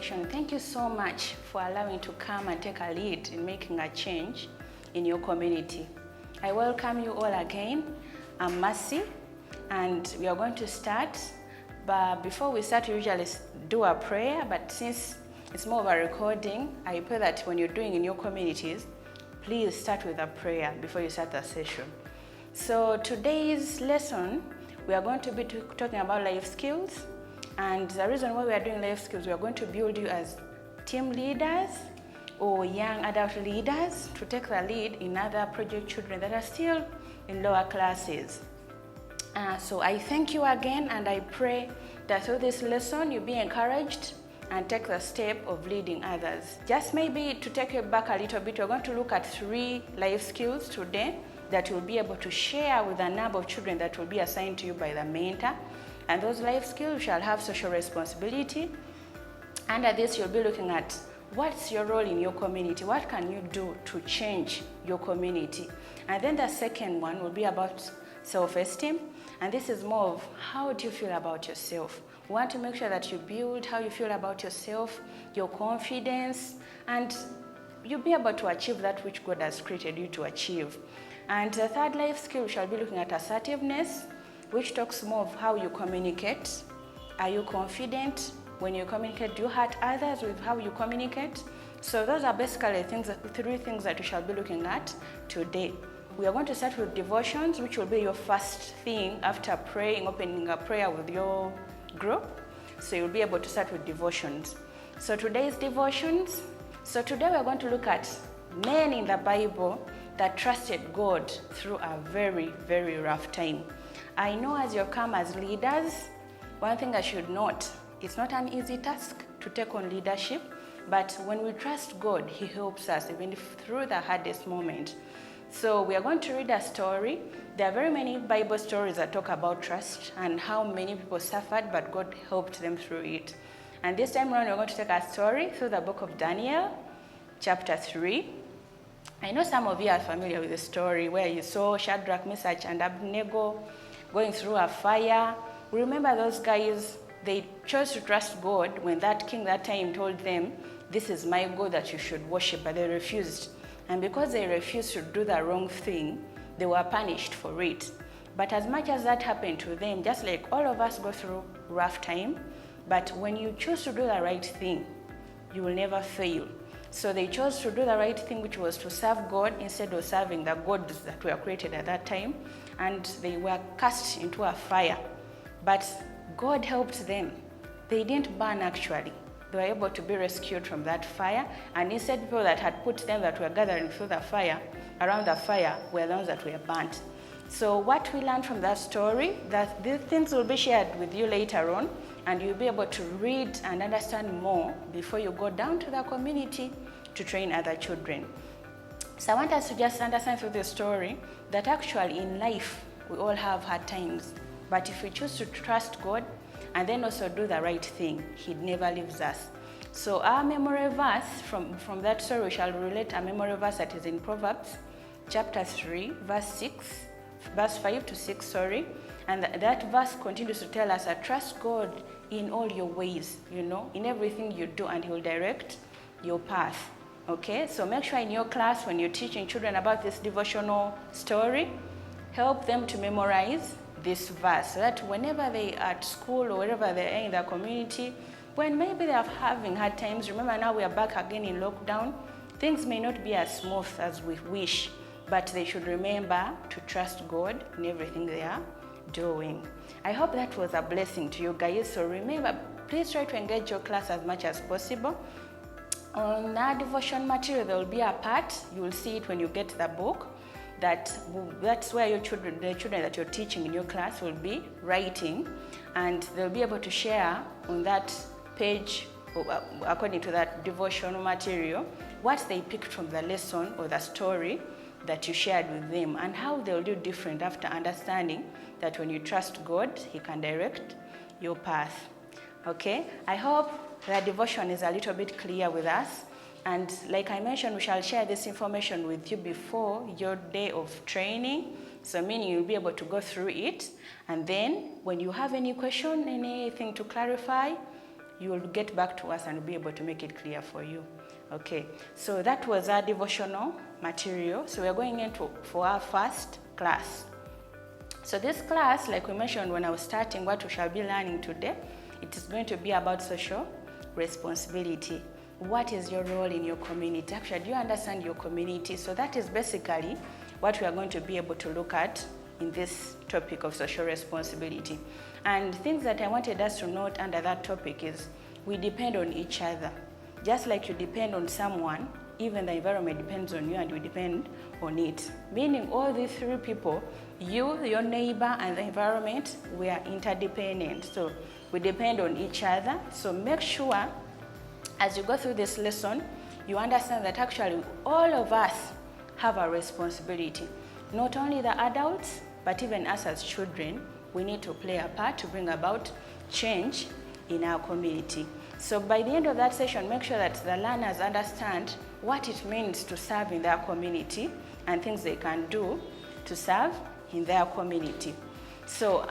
session. Thank you so much for allowing to come and take a lead in making a change in your community. I welcome you all again. I'm Mercy, and we are going to start. But before we start, we usually do a prayer, but since it's more of a recording, I pray that when you're doing in your communities, please start with a prayer before you start the session. So today's lesson, we are going to be talking about life skills. And the reason why we are doing life skills, we are going to build you as team leaders or young adult leaders to take the lead in other project children that are still in lower classes. So I thank you again, and I pray that through this lesson you'll be encouraged and take the step of leading others. Just maybe to take you back a little bit, we're going to look at 3 life skills today that you'll be able to share with a number of children that will be assigned to you by the mentor. And those life skills shall have social responsibility. Under this, you'll be looking at what's your role in your community? What can you do to change your community? And then the second one will be about self-esteem. And this is more of how do you feel about yourself? We want to make sure that you build how you feel about yourself, your confidence, and you'll be able to achieve that which God has created you to achieve. And the third life skill, we shall be looking at assertiveness, which talks more of how you communicate. Are you confident when you communicate? Do you hurt others with how you communicate? So those are basically 3 things that we shall be looking at today. We are going to start with devotions, which will be your first thing after praying, opening a prayer with your group. So you'll be able to start with devotions. So today's devotions. So today we are going to look at men in the Bible that trusted God through a very, very rough time. I know as you come as leaders, one thing I should note, it's not an easy task to take on leadership, but when we trust God, He helps us even through the hardest moment. So we are going to read a story. There are very many Bible stories that talk about trust and how many people suffered, but God helped them through it. And this time around, we're going to take a story through the book of Daniel, chapter 3. I know some of you are familiar with the story where you saw Shadrach, Meshach, and Abednego going through a fire. Remember those guys, they chose to trust God when that king that time told them, this is my God that you should worship, but they refused. And because they refused to do the wrong thing, they were punished for it. But as much as that happened to them, just like all of us go through rough time, but when you choose to do the right thing, you will never fail. So they chose to do the right thing, which was to serve God instead of serving the gods that were created at that time. And they were cast into a fire. But God helped them. They didn't burn actually. They were able to be rescued from that fire. And instead, people that had put them that were gathering through the fire, around the fire, were the ones that were burnt. So what we learned from that story, that these things will be shared with you later on, and you'll be able to read and understand more before you go down to the community to train other children. So I want us to just understand through the story that actually in life, we all have hard times. But if we choose to trust God and then also do the right thing, He never leaves us. So our memory verse from that story, we shall relate a memory verse that is in Proverbs chapter 3, verse 5 to 6, And that verse continues to tell us that trust God in all your ways, in everything you do, and He will direct your path. Okay, so make sure in your class when you're teaching children about this devotional story, help them to memorize this verse so that whenever they are at school or wherever they are in their community, when maybe they are having hard times, remember now we are back again in lockdown, things may not be as smooth as we wish, but they should remember to trust God in everything they are doing. I hope that was a blessing to you guys. So remember, please try to engage your class as much as possible. On our devotion material, there will be a part, you will see it when you get the book, that's where the children that you're teaching in your class will be writing, and they'll be able to share on that page, according to that devotional material, what they picked from the lesson or the story that you shared with them, and how they'll do different after understanding that when you trust God, He can direct your path. Okay, I hope the devotion is a little bit clear with us. And like I mentioned, we shall share this information with you before your day of training. So meaning you'll be able to go through it. And then when you have any question, anything to clarify, you will get back to us and we'll be able to make it clear for you. Okay, so that was our devotional material. So we're going into for our first class. So this class, like we mentioned when I was starting, what we shall be learning today, it is going to be about social responsibility. What is your role in your community? Actually, do you understand your community? So that is basically what we are going to be able to look at in this topic of social responsibility. And things that I wanted us to note under that topic is we depend on each other. Just like you depend on someone, even the environment depends on you and you depend on it. Meaning all these three people, you, your neighbor, and the environment, we are interdependent. So we depend on each other. So make sure as you go through this lesson, you understand that actually all of us have a responsibility. Not only the adults, but even us as children, we need to play a part to bring about change in our community. So by the end of that session, make sure that the learners understand what it means to serve in their community and things they can do to serve in their community. So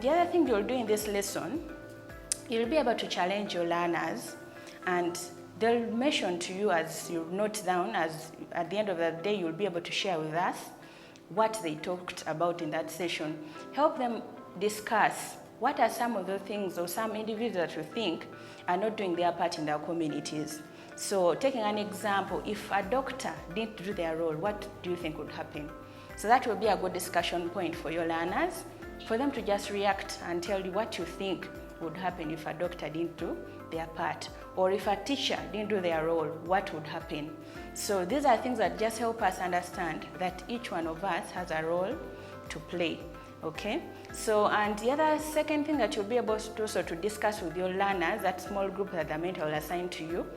the other thing you'll do in this lesson, you'll be able to challenge your learners, and they'll mention to you as you note down, as at the end of the day you'll be able to share with us what they talked about in that session. Help them discuss what are some of the things or some individuals that you think are not doing their part in their communities. So taking an example, if a doctor didn't do their role, what do you think would happen? So that will be a good discussion point for your learners, for them to just react and tell you what you think would happen if a doctor didn't do their part, or if a teacher didn't do their role, what would happen? So these are things that just help us understand that each one of us has a role to play. Okay, so and the other second thing that you'll be able to also to discuss with your learners, that small group that the mentor will assign to you,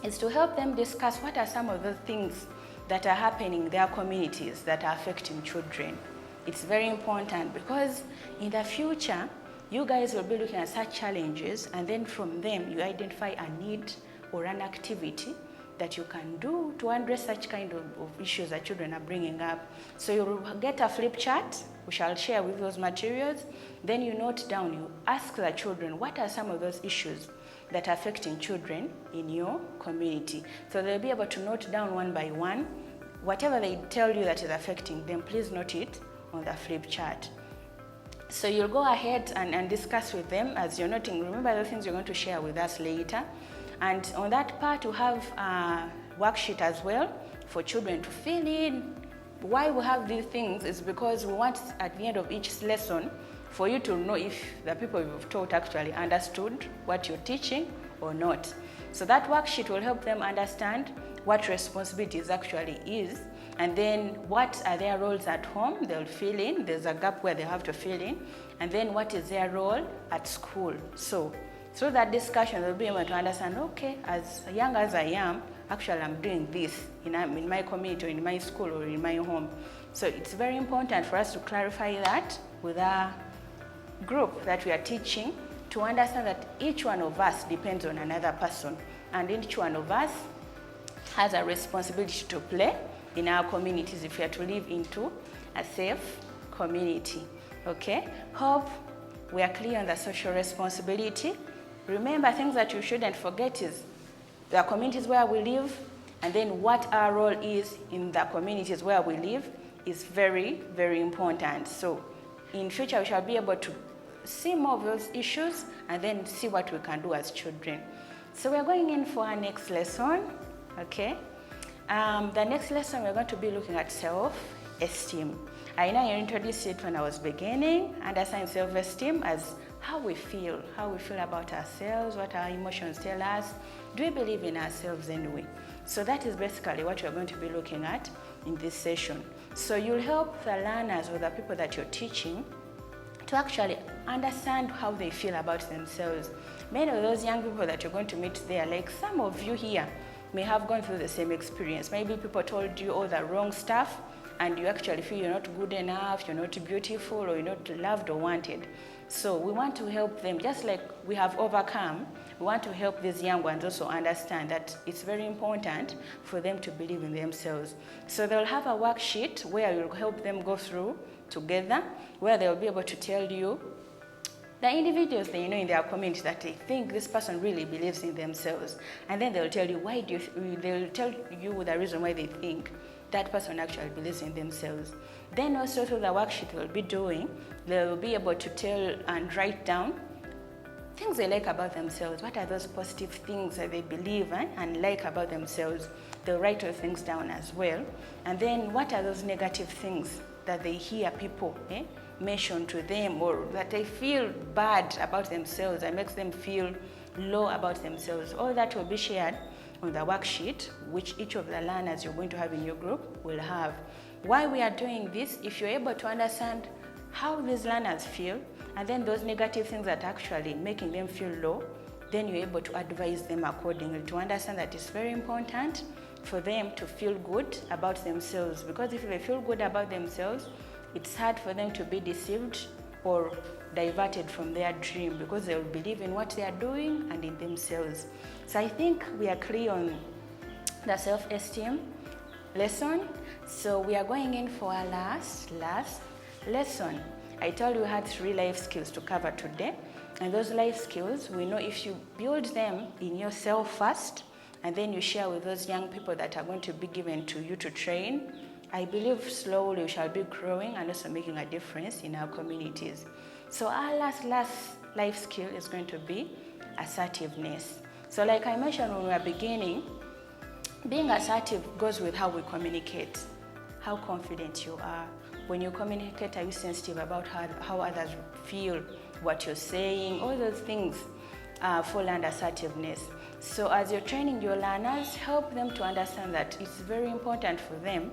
is to help them discuss what are some of the things that are happening in their communities that are affecting children. It's very important because in the future, you guys will be looking at such challenges, and then from them you identify a need or an activity that you can do to address such kind of issues that children are bringing up. So you'll get a flip chart, we shall share with those materials, then you note down, you ask the children, what are some of those issues that are affecting children in your community? So they'll be able to note down one by one. Whatever they tell you that is affecting them, please note it on the flip chart. So you'll go ahead and discuss with them as you're noting. Remember the things you're going to share with us later. And on that part, you have a worksheet as well for children to fill in. Why we have these things is because we want at the end of each lesson for you to know if the people you've taught actually understood what you're teaching or not. So that worksheet will help them understand what responsibilities actually is, and then what are their roles at home, they'll fill in. There's a gap where they have to fill in. And then what is their role at school. So through that discussion, they'll be able to understand, okay, as young as I am, actually I'm doing this in my community or in my school or in my home. So it's very important for us to clarify that with our group that we are teaching, to understand that each one of us depends on another person, and each one of us has a responsibility to play in our communities if we are to live into a safe community. Okay, hope we are clear on the social responsibility. Remember, things that you shouldn't forget is the communities where we live, and then what our role is in the communities where we live is very, very important. So in future, we shall be able to see more of those issues and then see what we can do as children. So we're going in for our next lesson, okay? The next lesson, we're going to be looking at self-esteem. I know I introduced it when I was beginning, understand self-esteem as how we feel about ourselves, what our emotions tell us. Do we believe in ourselves anyway? So that is basically what we're going to be looking at in this session. So you'll help the learners or the people that you're teaching to actually understand how they feel about themselves. Many of those young people that you're going to meet there, like some of you here, may have gone through the same experience. Maybe people told you all the wrong stuff, and you actually feel you're not good enough, you're not beautiful, or you're not loved or wanted. So we want to help them, just like we have overcome, we want to help these young ones also understand that it's very important for them to believe in themselves. So they'll have a worksheet where you'll help them go through together, where they'll be able to tell you The individuals that you know in their community that they think this person really believes in themselves, and then they'll tell you they'll tell you the reason why they think that person actually believes in themselves. Then also through the worksheet we'll be doing, they'll be able to tell and write down things they like about themselves. What are those positive things that they believe and like about themselves? They'll write those things down as well. And then what are those negative things that they hear people mention to them, or that they feel bad about themselves and makes them feel low about themselves? All that will be shared on the worksheet, which each of the learners you're going to have in your group will have. Why we are doing this, if you're able to understand how these learners feel, and then those negative things that are actually making them feel low, then you're able to advise them accordingly, to understand that it's very important for them to feel good about themselves, because if they feel good about themselves, it's hard for them to be deceived or diverted from their dream, because they will believe in what they are doing and in themselves. So I think we are clear on the self-esteem lesson. So we are going in for our last lesson. I told you we had 3 life skills to cover today, and those life skills, we know if you build them in yourself first, and then you share with those young people that are going to be given to you to train, I believe slowly we shall be growing and also making a difference in our communities. So our last life skill is going to be assertiveness. So like I mentioned when we were beginning, being assertive goes with how we communicate, how confident you are. When you communicate, are you sensitive about how others feel, what you're saying? All those things fall under assertiveness. So as you're training your learners, help them to understand that it's very important for them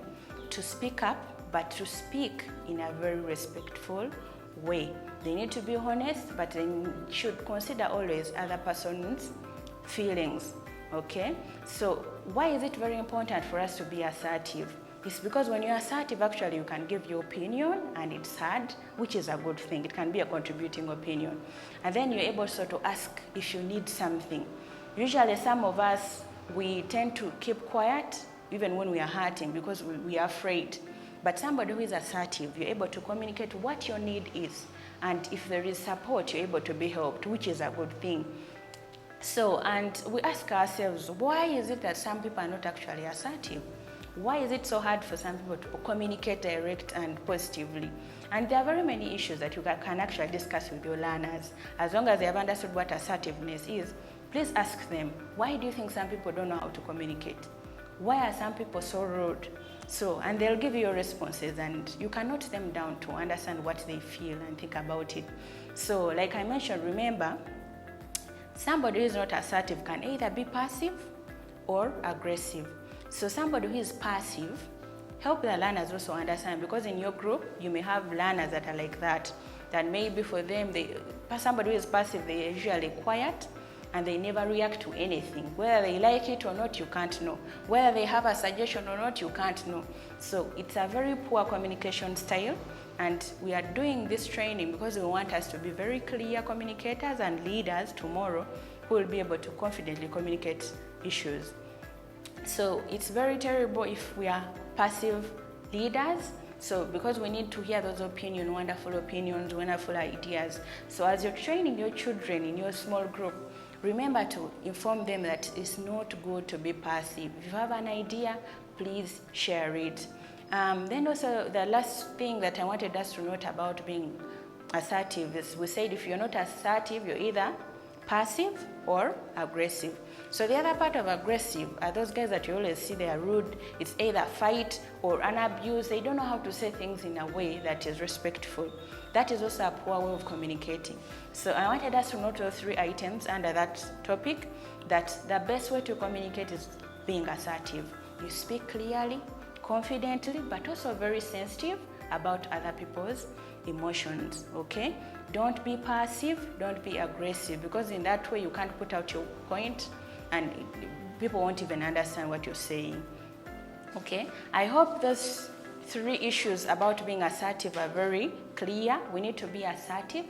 to speak up, but to speak in a very respectful way. They need to be honest, but they should consider always other person's feelings, okay? So why is it very important for us to be assertive? It's because when you're assertive, actually you can give your opinion and it's heard, which is a good thing. It can be a contributing opinion. And then you're able to ask if you need something. Usually some of us, we tend to keep quiet even when we are hurting because we are afraid. But somebody who is assertive, you're able to communicate what your need is. And if there is support, you're able to be helped, which is a good thing. So, and we ask ourselves, why is it that some people are not actually assertive? Why is it so hard for some people to communicate direct and positively? And there are very many issues that you can actually discuss with your learners. As long as they have understood what assertiveness is, please ask them, why do you think some people don't know how to communicate? Why are some people so rude? So, and they'll give you your responses, and you can note them down to understand what they feel and think about it. So, like I mentioned, remember, somebody who is not assertive can either be passive or aggressive. So somebody who is passive, help the learners also understand, because in your group, you may have learners that are like that maybe for them, somebody who is passive, they're usually quiet and they never react to anything. Whether they like it or not, you can't know. Whether they have a suggestion or not, you can't know. So it's a very poor communication style, and we are doing this training because we want us to be very clear communicators and leaders tomorrow who will be able to confidently communicate issues. So it's very terrible if we are passive leaders. So because we need to hear those opinions, wonderful ideas. So as you're training your children in your small group, remember to inform them that it's not good to be passive. If you have an idea, please share it. Then also the last thing that I wanted us to note about being assertive is we said if you're not assertive, you're either passive or aggressive. So the other part of aggressive are those guys that you always see they are rude. It's either fight or an abuse. They don't know how to say things in a way that is respectful. That is also a poor way of communicating. So I wanted us to note those 3 items under that topic, that the best way to communicate is being assertive. You speak clearly, confidently, but also very sensitive about other people's emotions, okay? Don't be passive, don't be aggressive, because in that way you can't put out your point and people won't even understand what you're saying, okay? I hope those 3 issues about being assertive are very clear. We need to be assertive,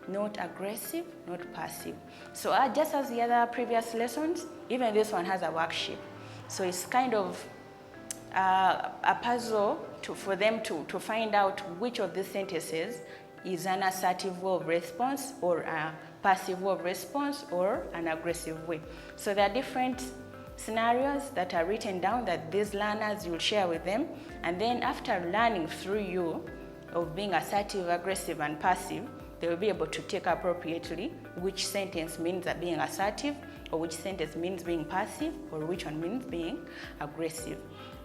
not aggressive, not passive. So just as the other previous lessons, even this one has a worksheet. So it's kind of a puzzle for them to find out which of these sentences is an assertive way of response, or a passive way of response, or an aggressive way. So there are different scenarios that are written down that these learners will share with them, and then after learning through you of being assertive, aggressive, and passive, they will be able to take appropriately which sentence means that being assertive, or which sentence means being passive, or which one means being aggressive.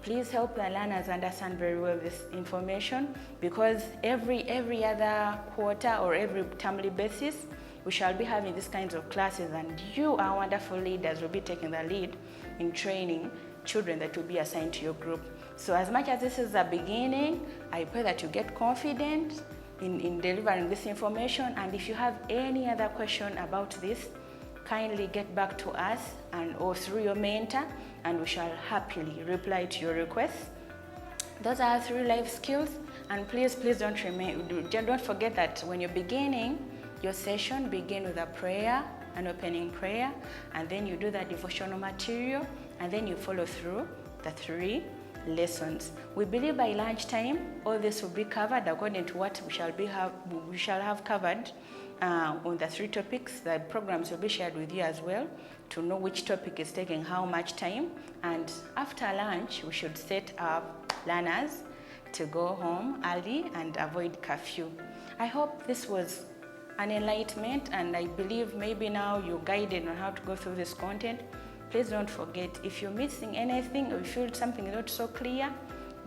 Please help the learners understand very well this information, because every other quarter or every termly basis, we shall be having these kinds of classes, and you, our wonderful leaders, will be taking the lead in training children that will be assigned to your group. So as much as this is the beginning, I pray that you get confident in delivering this information, and if you have any other question about this, kindly get back to us or through your mentor, and we shall happily reply to your requests. Those are 3 life skills, and please don't forget that when you're beginning your session, begin with a prayer, an opening prayer, and then you do the devotional material, and then you follow through the 3 lessons. We believe by lunchtime all this will be covered according to what we shall have covered on the 3 topics. The programs will be shared with you as well to know which topic is taking how much time, and after lunch we should set up learners to go home early and avoid curfew. I hope this was an enlightenment, and I believe maybe now you're guided on how to go through this content. Please don't forget, if you're missing anything or you feel something is not so clear,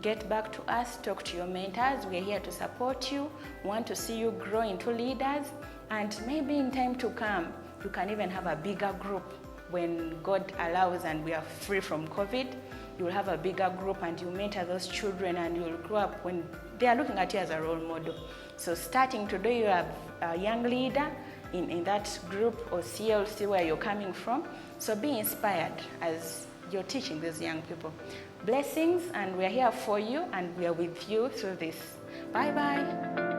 get back to us, talk to your mentors. We're here to support you, want to see you grow into leaders, and maybe in time to come, you can even have a bigger group when God allows and we are free from COVID. You will have a bigger group and you mentor those children, and you will grow up when they are looking at you as a role model. So starting today, you are a young leader in that group or CLC where you're coming from. So be inspired as you're teaching these young people. Blessings, and we're here for you, and we are with you through this. Bye-bye.